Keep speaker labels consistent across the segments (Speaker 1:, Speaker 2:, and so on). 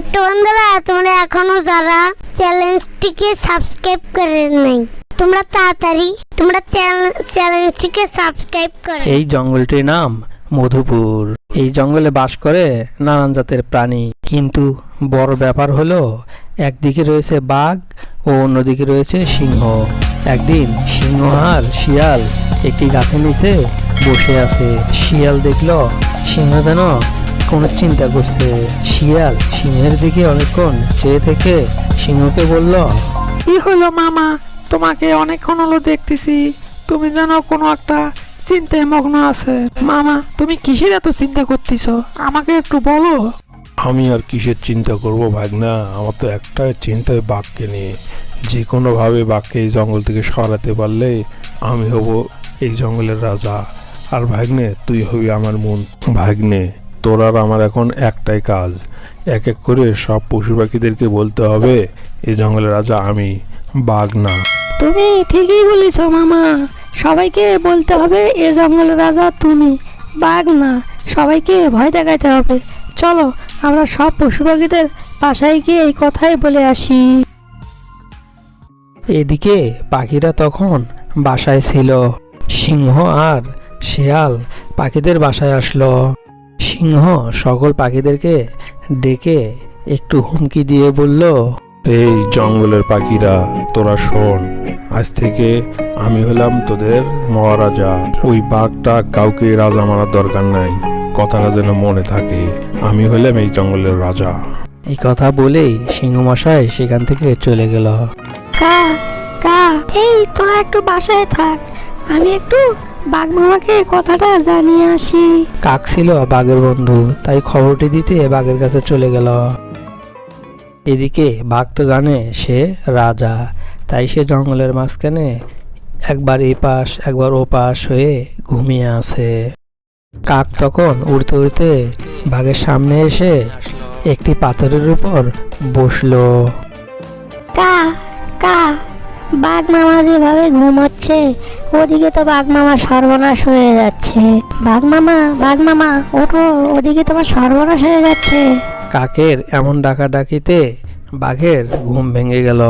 Speaker 1: ছোট্ট বন্ধুরা, তোমরা এখনো যারা চ্যানেলটিকে সাবস্ক্রাইব করে নাই, তোমরা তাড়াতাড়ি চ্যানেলটিকে সাবস্ক্রাইব করো।
Speaker 2: এই জঙ্গলটির নাম মধুপুর। এই জঙ্গলে বাস করে নানান জাতের প্রাণী, কিন্তু বড় ব্যাপার হলো একদিকে রয়েছে বাঘ ও অন্যদিকে রয়েছে সিংহ। একদিন সিংহ আর শিয়াল একটি গাছের নিচে বসে আছে। শিয়াল দেখলো সিংহ যেন কোনো চিন্তা করছে। শিয়াল সিংহের দিকে অনেকক্ষণ চেয়ে থেকে সিংহকে বলল,
Speaker 3: কি হলো মামা, তোমাকে অনেকক্ষণ হলো দেখতেছি, তুমি যেন কোনো একটা চিন্তায় মগ্ন আছে। মামা, তুমি কিসের এত চিন্তা করতেছো, আমাকে একটু বলো।
Speaker 4: আমি আর কিসের চিন্তা করব ভাগনা, আমার তো একটাই চিন্তায় বাঘকে নিয়ে। যে কোনোভাবে বাঘকে এই জঙ্গল থেকে সরাতে পারলে আমি হব এই জঙ্গলের রাজা। আর ভাগ্নে, তুই হবি আমার মন। ভাগ্নে, তোর আর আমার এখন একটাই কাজ, এক এক করে সব পশু পাখিদেরকে বলতে হবে এই জঙ্গলের রাজা আমি, বাঘ না।
Speaker 3: তুমি ঠিকই বলেছো মামা, সবাইকে বলতে হবে এ জঙ্গলের রাজা তুমি, বাঘ না। সবাইকে ভয় দেখাতে হবে। চলো আমরা সব পশু পাখিদের বাসায় গিয়ে এই কথাই বলে আসি।
Speaker 2: এদিকে পাখিরা তখন বাসায় ছিল। সিংহ আর শিয়াল পাখিদের বাসায় আসলো। সিংহ সকল পাখিদেরকে ডেকে একটু হুমকি দিয়ে বলল,
Speaker 4: এই জঙ্গলের পাখিরা, তোরা শোন, আজ থেকে আমি হলাম তোদের মহারাজা। ওই বাঘটা কাউকে রাজা মারার দরকার নাই, কথাটা যেন মনে থাকে, আমি হলাম এই জঙ্গলের রাজা।
Speaker 2: এই কথা বলেই সিংহ মশাই সেখান থেকে চলে গেল।
Speaker 3: কা কা এই তোরা একটু বাসায় থাক, আমি একটু বাঘ মামাকে কথাটা জানিয়ে আসি।
Speaker 2: কাক ছিল বাঘের বন্ধু, তাই খবরটি দিতে বাঘের কাছে চলে গেল। এদিকে বাঘ তো জানে সে রাজা, তাই সে জঙ্গলের মাঝখানে একবার এ পাশ একবার ও পাশ হয়ে ঘুমিয়ে আছে। কাক তখন উড়তে উড়তে বাঘের সামনে এসে একটি পাথরের উপর বসলো।
Speaker 1: কা কা বাঘ মামা যেভাবে ঘুমাচ্ছে, ওদিকে তো বাঘ মামা সর্বনাশ হয়ে যাচ্ছে। বাঘ মামা ওঠো, ওদিকে তোমার সর্বনাশ হয়ে যাচ্ছে।
Speaker 2: কাকের এমন ডাকাডাকিতে বাঘের ঘুম ভেঙে গেল।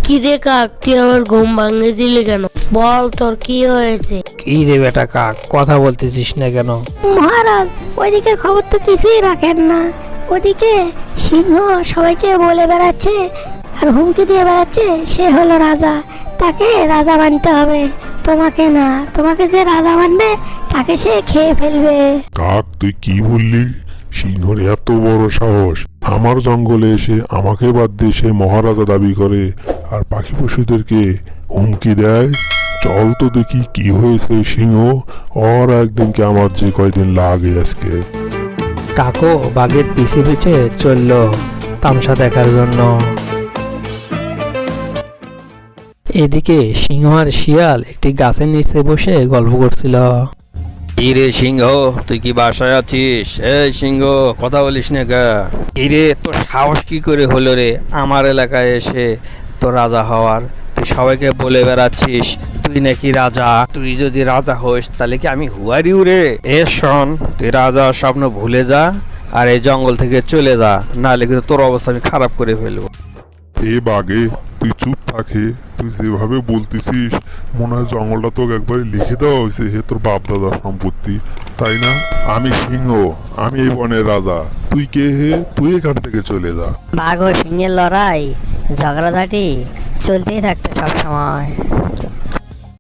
Speaker 5: কি রে কাক, তুই আমার ঘুম ভাঙিয়ে দিলি কেন? বল তোর কি হয়েছে?
Speaker 2: কি রে বেটা কাক, কথা বলতেছিস না কেন?
Speaker 1: মহারাজ, ওইদিকে খবর তো কিছুই রাখেন না। ওদিকে সিংহ সবাইকে বলে বেড়াচ্ছে আর হুমকি দিয়ে বেড়াচ্ছে সে হলো রাজা, তাকে রাজা মানতে হবে, তোমাকে না। তোমাকে যে রাজা মানবে তাকে সে খেয়ে ফেলবে।
Speaker 6: কাক, তুই কি বললি? সিংহর এত বড় সাহস, আমার জঙ্গলে এসে আমাকে বাদ দিয়ে সে মহারাজা দাবি করে আর পাখি পশুদেরকে হুমকি দেয়। চল তো দেখি কি হয়েছে সিংহ, আর একদিনকে আমার যে কয়দিন লাগে আজকে।
Speaker 2: কাকও বাঘের পিছে পিছে চলল তামসা দেখার জন্য। এদিকে সিংহ আর শিয়াল একটি গাছের নিচে বসে গল্প করছিল।
Speaker 7: কি রে সিংহ, তুই কি বাসায় আছিস? এই সিংহ, কথা বলিস না গা? কি রে, তোর সাহস কি করে হলো রে আমার এলাকায় এসে তোর রাজা হওয়ার? তুই সবাইকে বলে বেড়াচ্ছিস তুই নাকি রাজা। তুই যদি রাজা হোস তাহলে কি আমি হুয়ারিউ রে? এ শোন, তুই রাজার স্বপ্ন ভুলে যা আর এই জঙ্গল থেকে চলে যা, নাহলে কিন্তু তোর অবস্থা আমি খারাপ করে ফেলবো।
Speaker 6: এ বাগে, তুই চুপ থাকে। তুই যেভাবে বলতেছিস মনে হয় জঙ্গলটা তোকে একবারে লিখে দেওয়া হয়েছে হে তোর বাপ দাদার সম্পত্তি, তাই না? আমি সিংহ, আমি এই বনের রাজা। তুই কে হে? তুই এখান থেকে চলে যা।
Speaker 8: বাঘ ও সিংহের লড়াই ঝগড়াঝাটি চলতেই থাকতো সব সময়।